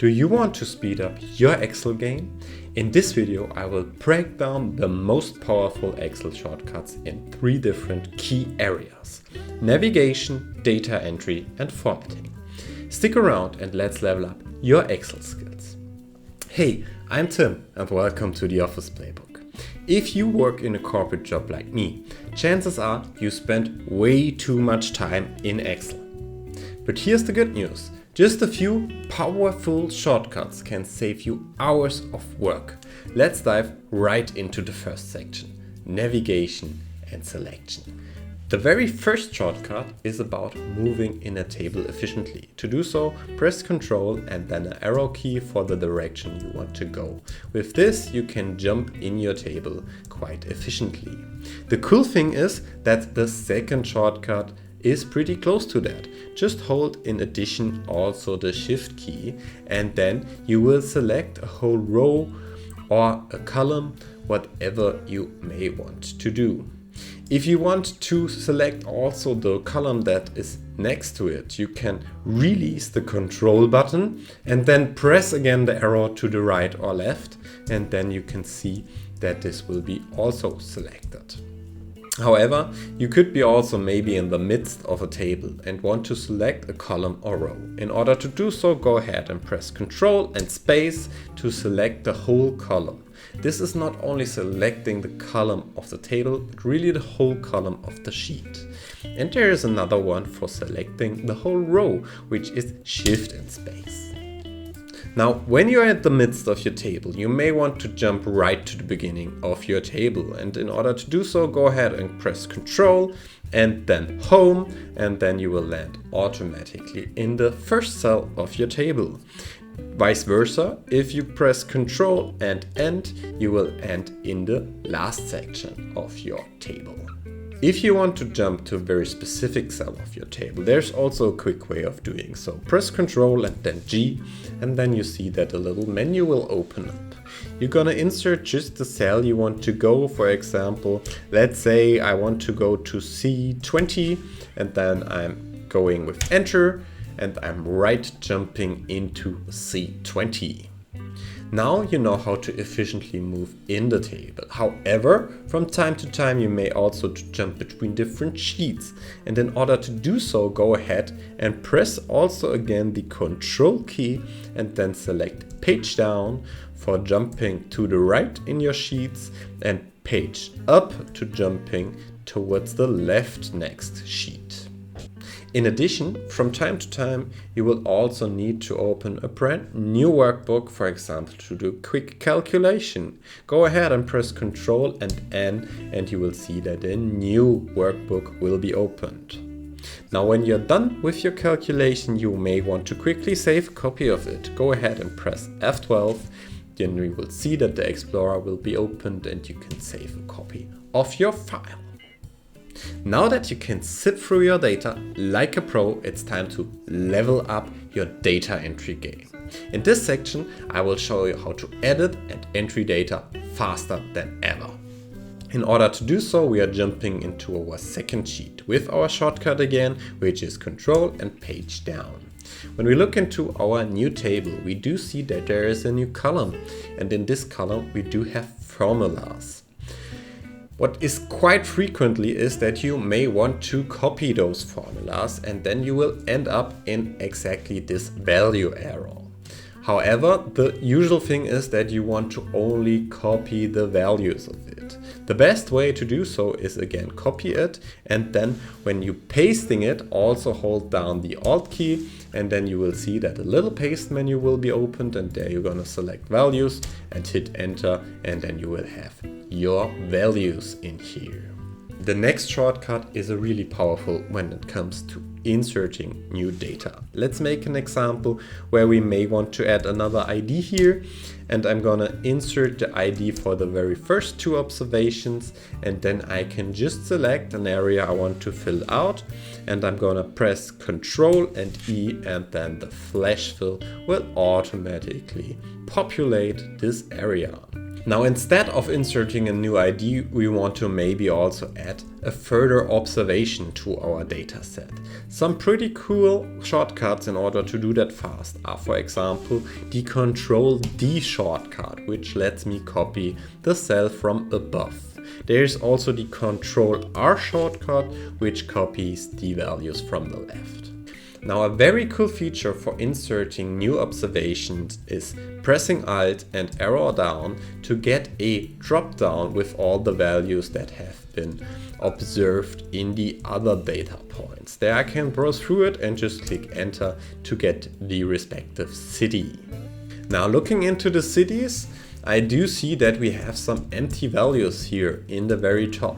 Do you want to speed up your Excel game? In this video, I will break down the most powerful Excel shortcuts in 3 different key areas: navigation, data entry, and formatting. Stick around and let's level up your Excel skills. Hey, I'm Tim and welcome to the Office Playbook. If you work in a corporate job like me, chances are you spend way too much time in Excel. But here's the good news. Just a few powerful shortcuts can save you hours of work. Let's dive right into the first section: navigation and selection. The very first shortcut is about moving in a table efficiently. To do so, press Ctrl and then an arrow key for the direction you want to go. With this, you can jump in your table quite efficiently. The cool thing is that the second shortcut is pretty close to that. Just hold in addition also the Shift key and then you will select a whole row or a column, whatever you may want to do. If you want to select also the column that is next to it, you can release the Control button and then press again the arrow to the right or left, and then you can see that this will be also selected. However, you could be also maybe in the midst of a table and want to select a column or row. In order to do so, go ahead and press Ctrl and space to select the whole column. This is not only selecting the column of the table, but really the whole column of the sheet. And there is another one for selecting the whole row, which is Shift and space. Now, when you're at the midst of your table, you may want to jump right to the beginning of your table. And in order to do so, go ahead and press Ctrl and then Home, and then you will land automatically in the first cell of your table. Vice versa, if you press Ctrl and End, you will end in the last section of your table. If you want to jump to a very specific cell of your table, there's also a quick way of doing so. Press Ctrl and then G, and then you see that a little menu will open up. You're gonna insert just the cell you want to go. For example, let's say I want to go to C20, and then I'm going with Enter, and I'm right jumping into C20. Now you know how to efficiently move in the table. However, from time to time you may also jump between different sheets. And in order to do so, go ahead and press also again the Control key and then select Page Down for jumping to the right in your sheets and Page Up to jumping towards the left next sheet. In addition, from time to time, you will also need to open a brand new workbook, for example, to do a quick calculation. Go ahead and press Ctrl and N, and you will see that a new workbook will be opened. Now, when you're done with your calculation, you may want to quickly save a copy of it. Go ahead and press F12, then you will see that the Explorer will be opened and you can save a copy of your file. Now that you can sit through your data like a pro, it's time to level up your data entry game. In this section, I will show you how to edit and entry data faster than ever. In order to do so, we are jumping into our second sheet with our shortcut again, which is Control and Page Down. When we look into our new table, we do see that there is a new column, and in this column we do have formulas. What is quite frequently is that you may want to copy those formulas and then you will end up in exactly this value arrow. However, the usual thing is that you want to only copy the values of it. The best way to do so is again copy it, and then when you pasting it, also hold down the Alt key, and then you will see that a little paste menu will be opened, and there you're gonna select values and hit enter, and then you will have your values in here. The next shortcut is a really powerful when it comes to inserting new data. Let's make an example where we may want to add another ID here, and I'm gonna insert the ID for the very first 2 observations, and then I can just select an area I want to fill out, and I'm gonna press Ctrl and E, and then the flash fill will automatically populate this area. Now, instead of inserting a new ID, we want to maybe also add a further observation to our data set. Some pretty cool shortcuts in order to do that fast are, for example, the Control D shortcut, which lets me copy the cell from above. There's also the Control R shortcut, which copies the values from the left. Now, a very cool feature for inserting new observations is pressing Alt and arrow down to get a drop down with all the values that have been observed in the other data points. There I can browse through it and just click enter to get the respective city. Now, looking into the cities, I do see that we have some empty values here in the very top.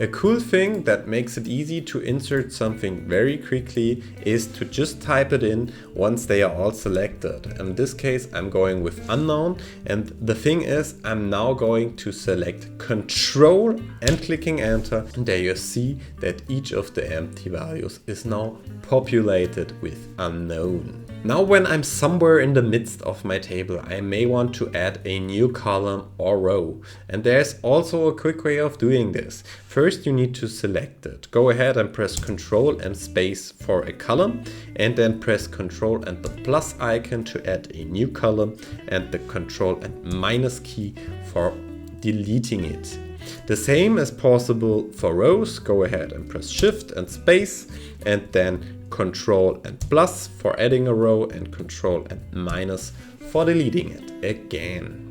A cool thing that makes it easy to insert something very quickly is to just type it in once they are all selected. In this case, I'm going with unknown, and the thing is, I'm now going to select Control and clicking enter, and there you see that each of the empty values is now populated with unknown. Now, when I'm somewhere in the midst of my table, I may want to add a new column or row. And there's also a quick way of doing this. First, you need to select it. Go ahead and press Ctrl and space for a column, and then press Ctrl and the plus icon to add a new column, and the Ctrl and minus key for deleting it. The same is possible for rows. Go ahead and press Shift and space, and then Control and plus for adding a row, and Control and minus for deleting it again.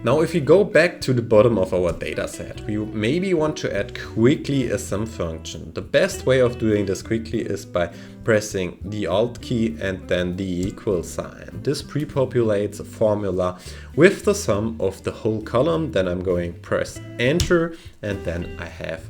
Now, if we go back to the bottom of our data set, we maybe want to add quickly a sum function. The best way of doing this quickly is by pressing the Alt key and then the equal sign. This pre-populates a formula with the sum of the whole column. Then I'm going to press enter, and then I have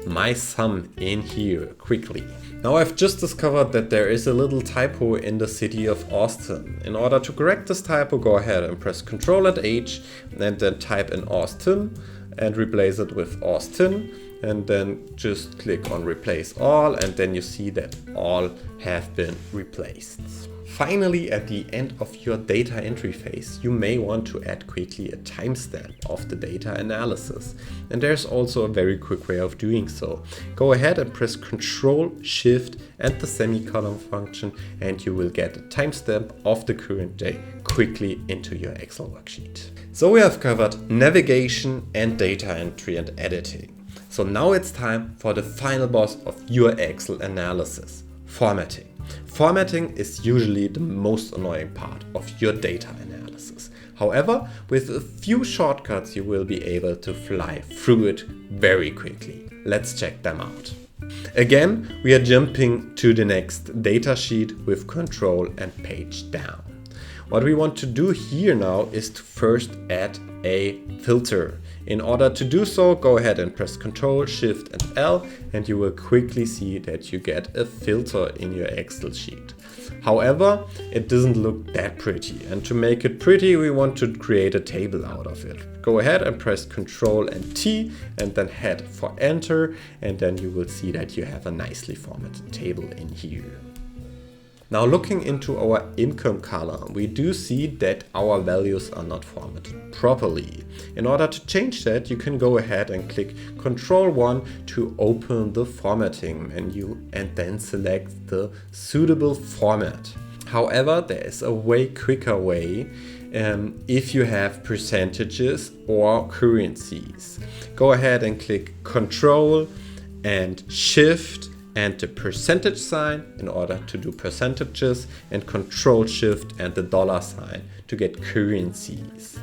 my sum in here quickly. Now, I've just discovered that there is a little typo in the city of Austin. In order to correct this typo, go ahead and press Ctrl and H, and then type in Austin and replace it with Austin, and then just click on replace all, and then you see that all have been replaced. Finally, at the end of your data entry phase, you may want to add quickly a timestamp of the data analysis. And there's also a very quick way of doing so. Go ahead and press Ctrl, Shift and the semicolon function, and you will get a timestamp of the current day quickly into your Excel worksheet. So we have covered navigation and data entry and editing. So now it's time for the final boss of your Excel analysis, formatting. Formatting is usually the most annoying part of your data analysis. However, with a few shortcuts, you will be able to fly through it very quickly. Let's check them out. Again, we are jumping to the next data sheet with Control and page down. What we want to do here now is to first add a filter. In order to do so, go ahead and press Ctrl, Shift and L, and you will quickly see that you get a filter in your Excel sheet. However, it doesn't look that pretty, and to make it pretty, we want to create a table out of it. Go ahead and press Ctrl and T, and then head for Enter, and then you will see that you have a nicely formatted table in here. Now, looking into our income column, we do see that our values are not formatted properly. In order to change that, you can go ahead and click Ctrl+1 to open the formatting menu and then select the suitable format. However, there is a way quicker way if you have percentages or currencies. Go ahead and click Ctrl and Shift and the percentage sign in order to do percentages, and Control Shift and the dollar sign to get currencies.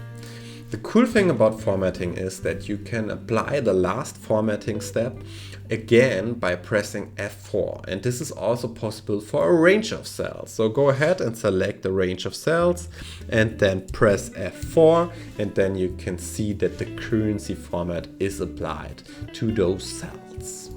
The cool thing about formatting is that you can apply the last formatting step again by pressing F4, and this is also possible for a range of cells. So go ahead and select the range of cells and then press F4, and then you can see that the currency format is applied to those cells.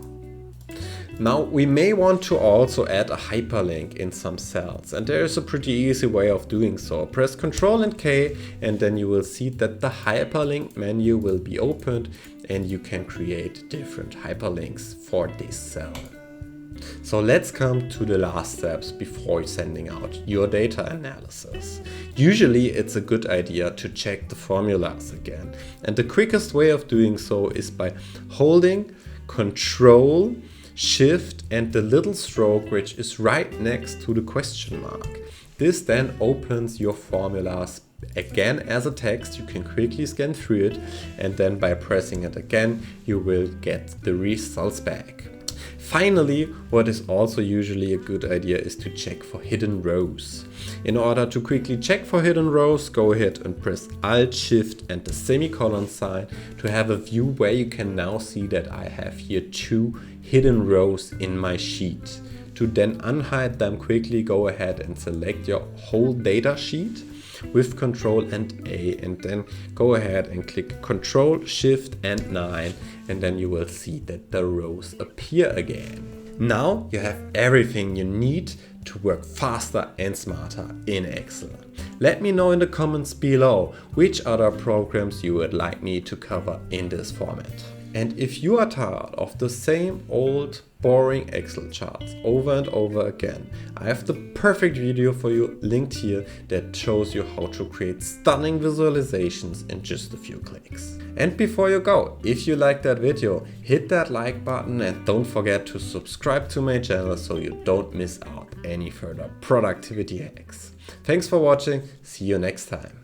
Now, we may want to also add a hyperlink in some cells, and there is a pretty easy way of doing so. Press Ctrl and K, and then you will see that the hyperlink menu will be opened, and you can create different hyperlinks for this cell. So let's come to the last steps before sending out your data analysis. Usually it's a good idea to check the formulas again. And the quickest way of doing so is by holding Control, Shift and the little stroke which is right next to the question mark. This then opens your formulas again as a text. You can quickly scan through it, and then by pressing it again you will get the results back. Finally, what is also usually a good idea is to check for hidden rows. In order to quickly check for hidden rows, go ahead and press Alt, Shift and the semicolon sign to have a view where you can now see that I have here 2 hidden rows in my sheet. To then unhide them, quickly go ahead and select your whole data sheet with Ctrl and A, and then go ahead and click Ctrl, Shift and 9, and then you will see that the rows appear again. Now you have everything you need to work faster and smarter in Excel. Let me know in the comments below which other programs you would like me to cover in this format. And if you are tired of the same old boring Excel charts over and over again, I have the perfect video for you linked here that shows you how to create stunning visualizations in just a few clicks. And before you go, if you like that video, hit that like button and don't forget to subscribe to my channel so you don't miss out any further productivity hacks. Thanks for watching, see you next time.